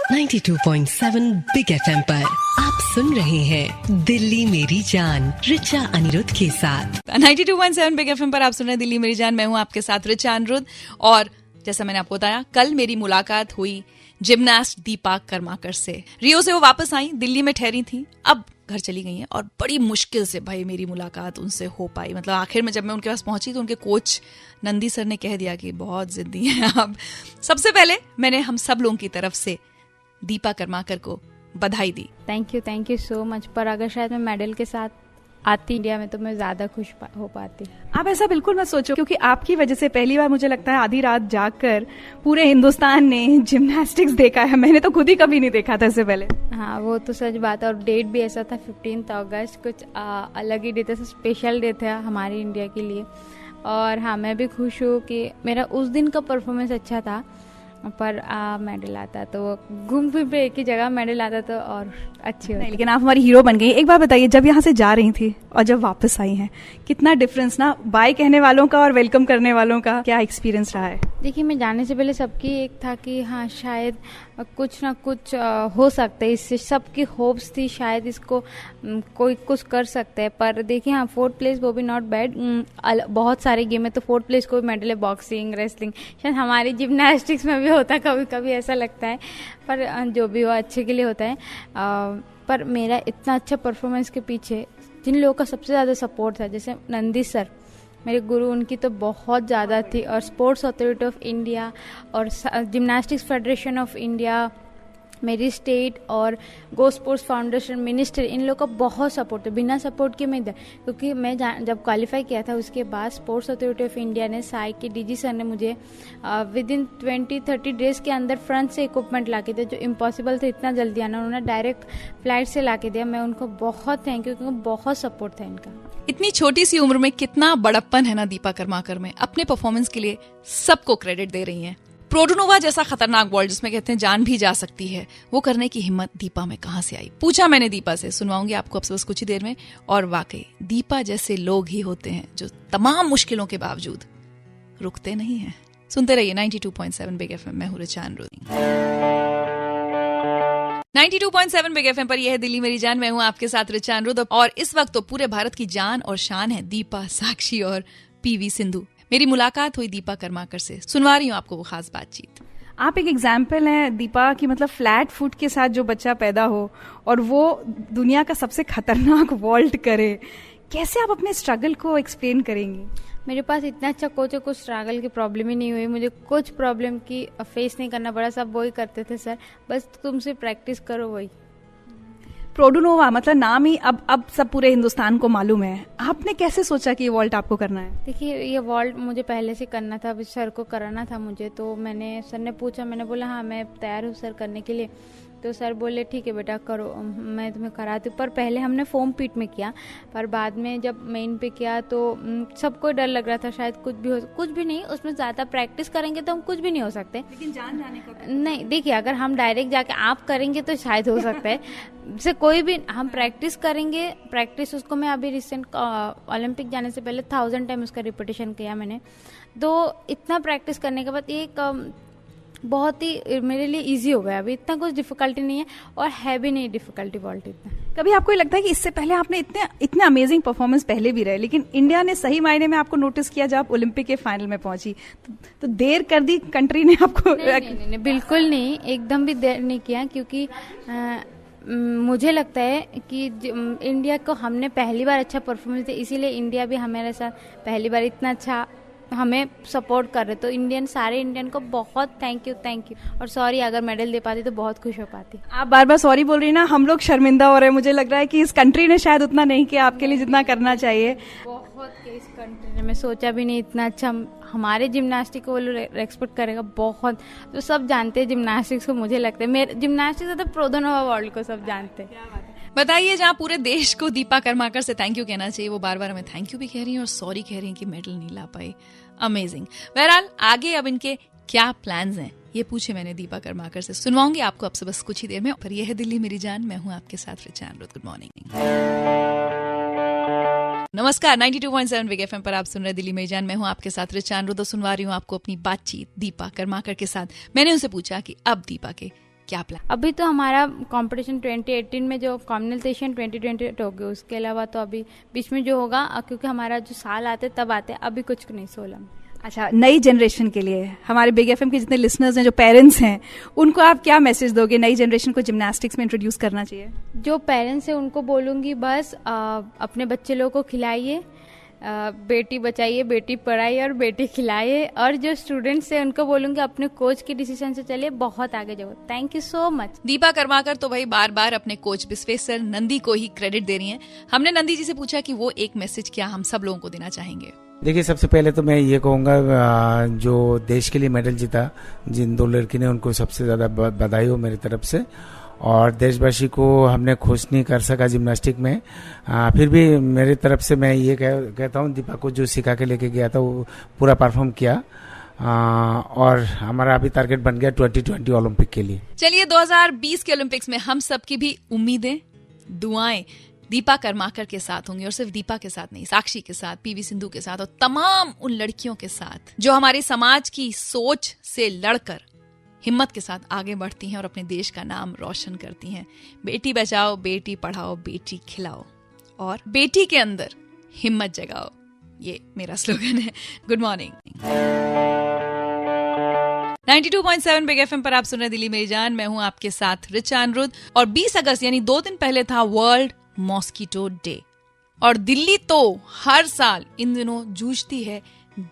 92.7 big FM पर आप सुन रहे हैं दिल्ली मेरी जान रिचा अनिरुद्ध के साथ। 92.7 बिग एफएम पर आप सुन रहे हैं दिल्ली मेरी जान। मैं हूं आपके साथ रिचा अनिरुद्ध। और जैसा मैंने आपको बताया, कल मेरी मुलाकात हुई जिम्नास्ट दीपा कर्माकर से। रियो से वो वापस आई, दिल्ली में ठहरी थी, अब घर चली गई हैं और बड़ी मुश्किल से भाई मेरी मुलाकात उनसे हो पाई। मतलब आखिर में जब मैं उनके पास पहुंची तो उनके कोच नंदी सर ने कह दिया कि बहुत जिद्दी हैं आप। सबसे पहले मैंने हम सब लोगों की तरफ से दीपा कर्माकर को बधाई दी। Thank you so much. पर अगर शायद मैं मेडल के साथ आती इंडिया में तो मैं ज्यादा खुश हो पाती। आप ऐसा बिल्कुल मत सोचो, क्योंकि आपकी वजह से पहली बार मुझे लगता है आधी रात जागकर पूरे हिंदुस्तान ने जिम्नास्टिक्स देखा है। मैंने तो खुद ही कभी नहीं देखा था इससे पहले। हाँ, वो तो सच बात है। और डेट भी ऐसा था 15 अगस्त, कुछ अलग ही डे था, स्पेशल डे था हमारी इंडिया के लिए। और हाँ, मैं भी खुश हूँ कि मेरा उस दिन का परफॉर्मेंस अच्छा था, पर मेडल आता तो घूम फिर पे एक ही जगह मेडल आता तो और अच्छी होती। लेकिन आप हमारी हीरो बन गई। एक बार बताइए, जब यहाँ से जा रही थी और जब वापस आई हैं, कितना डिफरेंस ना, बाय कहने वालों का और वेलकम करने वालों का क्या एक्सपीरियंस रहा है? देखिए, मैं जाने से पहले सबकी एक था कि हाँ शायद कुछ ना कुछ हो सकता है इससे, सबकी होप्स थी शायद इसको कोई कुछ कर सकता है। पर देखिए, हाँ 4th प्लेस वो भी नॉट बैड। बहुत सारे गेम है तो 4th प्लेस को भी मेडल है, बॉक्सिंग, रेसलिंग, शायद हमारी जिम्नास्टिक्स में भी होता, कभी कभी ऐसा लगता है। पर जो भी हो अच्छे के लिए होता है। पर मेरा इतना अच्छा परफॉर्मेंस के पीछे जिन लोगों का सबसे ज़्यादा सपोर्ट था, जैसे नंदी सर मेरे गुरु, उनकी तो बहुत ज़्यादा थी। और स्पोर्ट्स अथॉरिटी ऑफ इंडिया और जिम्नास्टिक्स फेडरेशन ऑफ इंडिया, मेरी स्टेट और गो स्पोर्ट्स फाउंडेशन, मिनिस्टर, इन लोगों का बहुत सपोर्ट है। बिना सपोर्ट के मैं इधर, क्योंकि मैं जब क्वालिफाई किया था उसके बाद स्पोर्ट्स अथॉरिटी ऑफ इंडिया ने, साई के डीजी सर ने मुझे विद इन 20-30 डेज के अंदर फ्रंट से इक्विपमेंट ला के दिया, जो इम्पॉसिबल था इतना जल्दी आना। उन्होंने डायरेक्ट फ्लाइट से ला के दिया। मैं उनको बहुत थैंक यू, क्योंकि बहुत सपोर्ट था इनका। इतनी छोटी सी उम्र में कितना बड़प्पन है ना दीपा कर्माकर में। अपने परफॉर्मेंस के लिए सबको क्रेडिट दे रही हैं। प्रोडोनोवा जैसा खतरनाक बॉल जिसमें कहते हैं जान भी जा सकती है, वो करने की हिम्मत दीपा में कहां से आई? पूछा मैंने दीपा से, सुनवाऊंगी आपको अब बस कुछ ही देर में। और वाकई दीपा जैसे लोग ही होते हैं जो तमाम मुश्किलों के बावजूद रुकते नहीं हैं। सुनते रहिए 92.7 बिग एफएम। मैं हूं रिचा अनिरुद्ध। 92.7 बिग एफएम पर यह है दिल्ली मेरी जान। मैं हूं आपके साथ रिचा अनिरुद्ध। और इस वक्त तो पूरे भारत की जान और शान है दीपा, साक्षी और पीवी सिंधु। मेरी मुलाकात हुई दीपा कर्माकर से, सुनवा रही हूँ आपको वो खास बातचीत। आप एक एग्जाम्पल हैं दीपा की, मतलब फ्लैट फुट के साथ जो बच्चा पैदा हो और वो दुनिया का सबसे खतरनाक वॉल्ट करे। कैसे आप अपने स्ट्रगल को एक्सप्लेन करेंगी? मेरे पास इतना अच्छा कोच है, कुछ स्ट्रगल की प्रॉब्लम ही नहीं हुई मुझे, कुछ प्रॉब्लम की फेस नहीं करना पड़ा। सब वही करते थे, सर बस तुमसे प्रैक्टिस करो। वही प्रोडोनोवा मतलब नाम ही अब सब पूरे हिंदुस्तान को मालूम है। आपने कैसे सोचा कि ये वॉल्ट आपको करना है? देखिए, ये वॉल्ट मुझे पहले से करना था, अभी सर को कराना था मुझे। तो सर ने पूछा, मैंने बोला हाँ मैं तैयार हूँ सर करने के लिए। तो सर बोले ठीक है बेटा करो, मैं तुम्हें कराती हूँ। पर पहले हमने फोम पिट में किया, पर बाद में जब मेन पे किया तो सबको डर लग रहा था शायद कुछ भी नहीं। उसमें ज़्यादा प्रैक्टिस करेंगे तो हम कुछ भी नहीं हो सकते, लेकिन जान जाने का नहीं। देखिए, अगर हम डायरेक्ट जाके आप करेंगे तो शायद हो सकता है से कोई भी, हम प्रैक्टिस करेंगे। प्रैक्टिस उसको मैं अभी रिसेंट ओलंपिक जाने से पहले 1000 टाइम उसका रिपीटेशन किया मैंने। तो इतना प्रैक्टिस करने के बाद एक बहुत ही मेरे लिए इजी हो गया। अभी इतना कुछ डिफिकल्टी नहीं है और है भी नहीं डिफिकल्टी वॉल्ट इतना। कभी आपको ये लगता है कि इससे पहले आपने इतने अमेजिंग परफॉर्मेंस पहले भी रहे, लेकिन इंडिया ने सही मायने में आपको नोटिस किया जब आप ओलंपिक के फाइनल में पहुंची, तो देर कर दी कंट्री ने आपको? नहीं, बिल्कुल नहीं, एकदम भी देर नहीं किया। क्योंकि मुझे लगता है कि इंडिया को हमने पहली बार अच्छा परफॉर्मेंस दिया, इसीलिए इंडिया भी हमारे साथ पहली बार इतना अच्छा हमें सपोर्ट कर रहे। तो सारे इंडियन को बहुत थैंक यू। और सॉरी, अगर मेडल दे पाती तो बहुत खुश हो पाती। आप बार बार सॉरी बोल रही ना, हम लोग शर्मिंदा हो रहे हैं। मुझे लग रहा है कि इस कंट्री ने शायद उतना नहीं किया आपके लिए जितना करना चाहिए। बहुत इस कंट्री ने, मैं सोचा भी नहीं इतना अच्छा हमारे जिम्नास्टिक को वो लोग रेस्पेक्ट करेगा बहुत। तो सब जानते हैं जिम्नास्टिक्स को, मुझे लगता है मेरे जिम्नास्टिक्स तो प्रोडोनोवा वर्ल्ड को सब जानते हैं। बताइए, जहाँ पूरे देश को दीपा कर्माकर से थैंक यू कहना चाहिए, वो बार बार हमें थैंक यू भी कह रही हैं और सॉरी कह रही हैं कि मेडल नहीं ला पाई। अमेजिंग। बहरहाल आगे अब इनके क्या प्लान्स हैं ये पूछे मैंने दीपा कर्माकर से, सुनवाऊंगी आपको अब से बस कुछ ही देर में। पर यह है दिल्ली मेरी जान। मैं हूँ आपके साथ रिचा अनिरुद्ध। गुड मॉर्निंग, नमस्कार। 92.7 बिग एफएम पर आप सुन रहे दिल्ली मेरी जान। मैं हूँ आपके साथ रिचा अनिरुद्ध। सुनवा रही हूँ आपको अपनी बातचीत दीपा कर्माकर के साथ। मैंने उनसे पूछा कि अब दीपा के क्या प्लान? अभी तो हमारा कंपटीशन 2018 में जो कॉमनवेल्थ एशियन 2028 हो गया, उसके अलावा तो अभी बीच में जो होगा, क्योंकि हमारा जो साल आते तब आते, अभी कुछ नहीं 16 में। अच्छा, नई जनरेशन के लिए हमारे बिग एफएम के जितने लिसनर्स हैं, जो पेरेंट्स हैं, उनको आप क्या मैसेज दोगे? नई जनरेशन को जिम्नास्टिक्स में इंट्रोड्यूस करना चाहिए। जो पेरेंट्स हैं उनको बोलूँगी बस अपने बच्चे लोगों को खिलाइए, बेटी बचाइए, बेटी पढ़ाइए और बेटी खिलाइए। और जो स्टूडेंट्स हैं उनको बोलूँगी अपने कोच के डिसीजन से चलिए, बहुत आगे जाओ। Thank you so much. Deepa Karmakar तो भाई बार बार अपने कोच विश्वेश्वर नंदी को ही क्रेडिट दे रही हैं। हमने नंदी जी से पूछा कि वो एक मैसेज क्या हम सब लोगों को देना चाहेंगे। देखिए, सबसे पहले तो मैं ये कहूँगा, जो देश के लिए मेडल जीता, जिन 2 लड़की ने, उनको सबसे ज़्यादा बधाई हो मेरी तरफ से। और देशवासी को हमने खुश नहीं कर सका जिम्नास्टिक में, फिर भी मेरी तरफ से मैं ये कहता हूँ, दीपा को जो सिखा के लेके गया था वो पूरा परफॉर्म किया। और हमारा अभी टारगेट बन गया 2020 ओलंपिक के लिए। चलिए, 2020 के ओलंपिक्स में हम सबकी भी उम्मीदें, दुआएं दीपा कर्माकर के साथ होंगी। और सिर्फ दीपा के साथ नहीं, साक्षी के साथ, पीवी सिंधु के साथ और तमाम उन लड़कियों के साथ जो हमारे समाज की सोच से लड़कर हिम्मत के साथ आगे बढ़ती हैं और अपने देश का नाम रोशन करती हैं। बेटी बचाओ, बेटी पढ़ाओ, बेटी खिलाओ और बेटी के अंदर हिम्मत जगाओ, ये मेरा स्लोगन है। Good morning. 92.7 बिग एफएम पर आप सुन रहे दिल्ली मेरी जान। मैं हूं आपके साथ रिचा अनिरुद्ध। और 20 अगस्त यानी 2 दिन पहले था वर्ल्ड मॉस्किटो डे। और दिल्ली तो हर साल इन दिनों जूझती है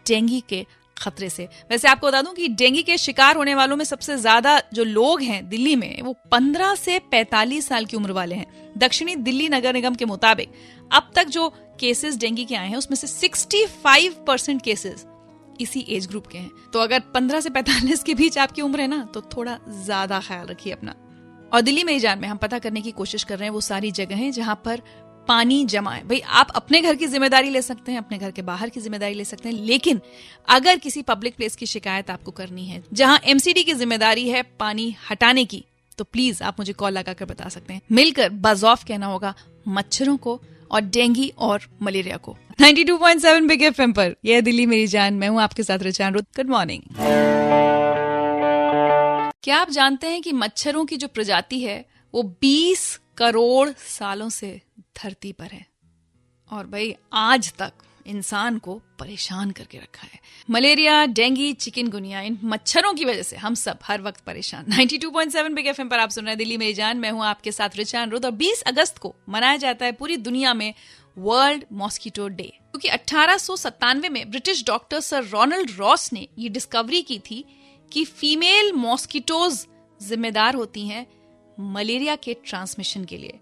डेंगू के खतरे से। वैसे आपको बता दूं कि डेंगू के शिकार होने वालों में सबसे ज्यादा जो लोग हैं दिल्ली में, वो 15 से 45 साल की उम्र वाले हैं। दक्षिणी दिल्ली नगर निगम के मुताबिक अब तक जो केसेस डेंगू के आए हैं उसमें से 65% केसेस इसी एज ग्रुप के हैं। तो अगर 15 से 45 के बीच आपकी उम्र है ना, तो थोड़ा ज्यादा ख्याल रखिए अपना। और दिल्ली मेरी जान में हम पता करने की कोशिश कर रहे हैं वो सारी जगहें जहां पर पानी जमा है। भाई, आप अपने घर की जिम्मेदारी ले सकते हैं, अपने घर के बाहर की जिम्मेदारी ले सकते हैं, लेकिन अगर किसी पब्लिक प्लेस की शिकायत आपको करनी है जहां एमसीडी की जिम्मेदारी है पानी हटाने की, तो प्लीज आप मुझे कॉल लगाकर बता सकते हैं। मिलकर बज ऑफ कहना होगा मच्छरों को और डेंगू और मलेरिया को। 92.7 बिग एफएम पर यह दिल्ली मेरी जान। मैं हूं आपके साथ रिचा अनिरुद्ध। Good morning. क्या आप जानते हैं कि मच्छरों की जो प्रजाति है वो 20 करोड़ सालों से धरती पर है और भाई आज तक इंसान को परेशान करके रखा है। मलेरिया, डेंगू, चिकनगुनिया, इन मच्छरों की वजह से हम सब हर वक्त परेशान। 92.7 बिग एफएम पर आप सुन रहे हैं दिल्ली मेरी जान। मैं हूं आपके साथ रिचा अनिरुद्ध। और 20 अगस्त को मनाया जाता है पूरी दुनिया में वर्ल्ड मॉस्किटो डे, क्योंकि 1897 में British doctor sir Ronald Ross ने ये डिस्कवरी की थी कि फीमेल मॉस्किटोज जिम्मेदार होती हैं मलेरिया के ट्रांसमिशन के लिए।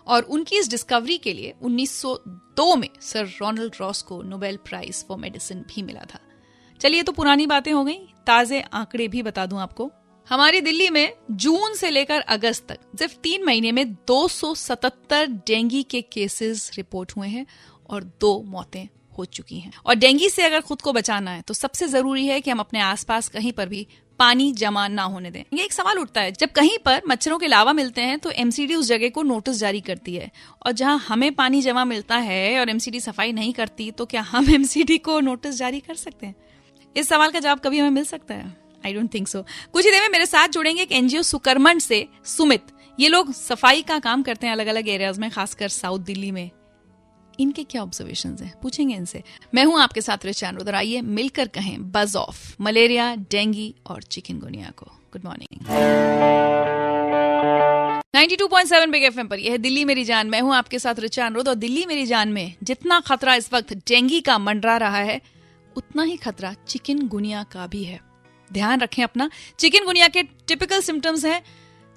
और उनकी इस डिस्कवरी के लिए 1902 में सर रोनाल्ड रॉस को नोबेल प्राइज फॉर मेडिसिन भी मिला था। चलिए, तो पुरानी बातें हो गई, ताजे आंकड़े भी बता दूं आपको। हमारी दिल्ली में जून से लेकर अगस्त तक सिर्फ 3 महीने में 277 डेंगू के केसेस रिपोर्ट हुए हैं और 2 मौतें हो चुकी हैं। और डेंगू से अगर खुद को बचाना है तो सबसे जरूरी है कि हम अपने आसपास कहीं पर भी पानी जमा ना होने दें। ये एक सवाल उठता है, जब कहीं पर मच्छरों के लावा मिलते हैं तो एमसीडी उस जगह को नोटिस जारी करती है, और जहां हमें पानी जमा मिलता है और एमसीडी सफाई नहीं करती, तो क्या हम एमसीडी को नोटिस जारी कर सकते हैं? इस सवाल का जवाब कभी हमें मिल सकता है? I don't think so. कुछ ही देर में मेरे साथ जुड़ेंगे एक एनजीओ सुकरमंड से सुमित। ये लोग सफाई का काम करते हैं अलग अलग एरियाज में, खासकर साउथ दिल्ली में। इनके क्या ऑब्जर्वेशंस हैं, पूछेंगे इनसे। मैं हूं आपके साथ रिचा अनिरुद्ध और आइए मिलकर कहें बज ऑफ मलेरिया, डेंगू और चिकनगुनिया को। Good morning. 92.7 बिग एफएम पर यह है दिल्ली मेरी जान। मैं हूं आपके साथ रिचा अनिरुद्ध। और दिल्ली मेरी जान में जितना खतरा इस वक्त डेंगू का मंडरा रहा है, उतना ही खतरा चिकनगुनिया का भी है। ध्यान रखें अपना। चिकनगुनिया के टिपिकल सिम्टम्स हैं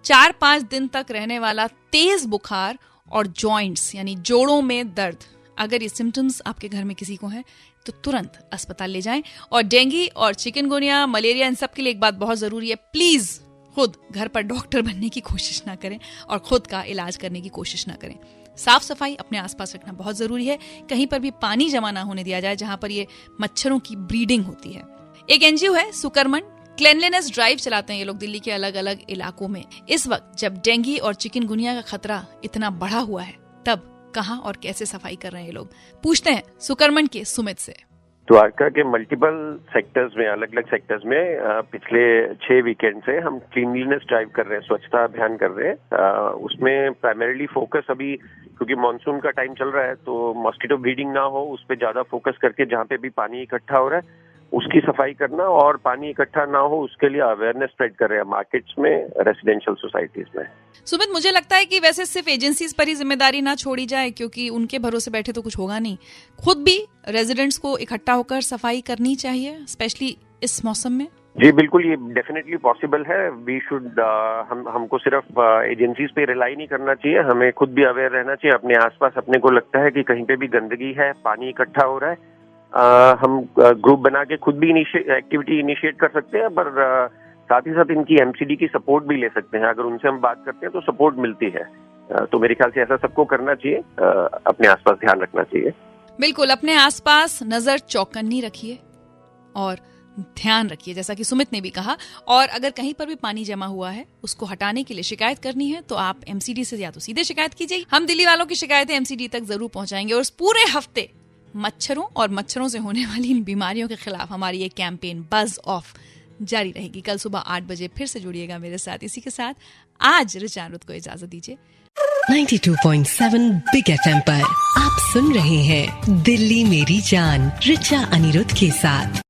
4-5 दिन तक रहने वाला तेज बुखार और जॉइंट्स यानी जोड़ों में दर्द। अगर ये सिम्टम्स आपके घर में किसी को हैं तो तुरंत अस्पताल ले जाएं। और डेंगू और चिकनगुनिया, मलेरिया, इन सब के लिए एक बात बहुत जरूरी है, प्लीज खुद घर पर डॉक्टर बनने की कोशिश ना करें और खुद का इलाज करने की कोशिश ना करें। साफ सफाई अपने आसपास रखना बहुत जरूरी है। कहीं पर भी पानी जमा ना होने दिया जाए जहां पर ये मच्छरों की ब्रीडिंग होती है। एक एनजीओ है सुकरमंड, क्लेनलीनेस ड्राइव चलाते हैं ये लोग दिल्ली के अलग अलग इलाकों में। इस वक्त जब डेंगू और चिकनगुनिया का खतरा इतना बढ़ा हुआ है, तब कहां और कैसे सफाई कर रहे हैं ये लोग, पूछते हैं सुकरमंड के सुमित से। द्वारका के मल्टीपल सेक्टर्स में, अलग अलग सेक्टर्स में पिछले 6 वीकेंड से हम क्लीनलीनेस ड्राइव कर रहे हैं, स्वच्छता अभियान कर रहे हैं। उसमें प्राइमरीली फोकस अभी, क्योंकि मॉनसून का टाइम चल रहा है, तो मॉस्किटो ब्रीडिंग ना हो उस पर ज्यादा फोकस करके जहाँ पे भी पानी इकट्ठा हो रहा है उसकी सफाई करना, और पानी इकट्ठा ना हो उसके लिए अवेयरनेस स्प्रेड कर रहे हैं मार्केट्स में, रेसिडेंशियल सोसाइटीज में। सुमित, मुझे लगता है कि वैसे सिर्फ एजेंसीज पर ही जिम्मेदारी ना छोड़ी जाए, क्योंकि उनके भरोसे बैठे तो कुछ होगा नहीं। खुद भी रेजिडेंट्स को इकट्ठा होकर सफाई करनी चाहिए, स्पेशली इस मौसम में। जी बिल्कुल, ये डेफिनेटली पॉसिबल है। वी शुड हमको सिर्फ एजेंसीज पे रिलाई नहीं करना चाहिए, हमें खुद भी अवेयर रहना चाहिए। अपने आसपास अपने को लगता है कि कहीं पे भी गंदगी है, पानी इकट्ठा हो रहा है, हम ग्रुप बना के खुद भी एक्टिविटी इनिशिएट कर सकते हैं, पर साथ ही साथ इनकी एमसीडी की सपोर्ट भी ले सकते हैं। अगर उनसे हम बात करते हैं तो सपोर्ट मिलती है। तो मेरे ख्याल से ऐसा सबको करना चाहिए, अपने आसपास ध्यान रखना चाहिए। बिल्कुल, अपने आसपास नजर चौकन्नी रखिए और ध्यान रखिए, जैसा कि सुमित ने भी कहा। और अगर कहीं पर भी पानी जमा हुआ है, उसको हटाने के लिए शिकायत करनी है तो आप एमसीडी से या तो सीधे शिकायत कीजिए। हम दिल्ली वालों की शिकायतें एमसीडी तक जरूर पहुंचाएंगे। और पूरे हफ्ते मच्छरों और मच्छरों से होने वाली इन बीमारियों के खिलाफ हमारी ये कैंपेन बज ऑफ जारी रहेगी। कल सुबह 8 बजे फिर से जुड़िएगा मेरे साथ। इसी के साथ आज ऋचा अनिरुद्ध को इजाजत दीजिए। 92.7 बिग FM पर आप सुन रहे हैं दिल्ली मेरी जान ऋचा अनिरुद्ध के साथ।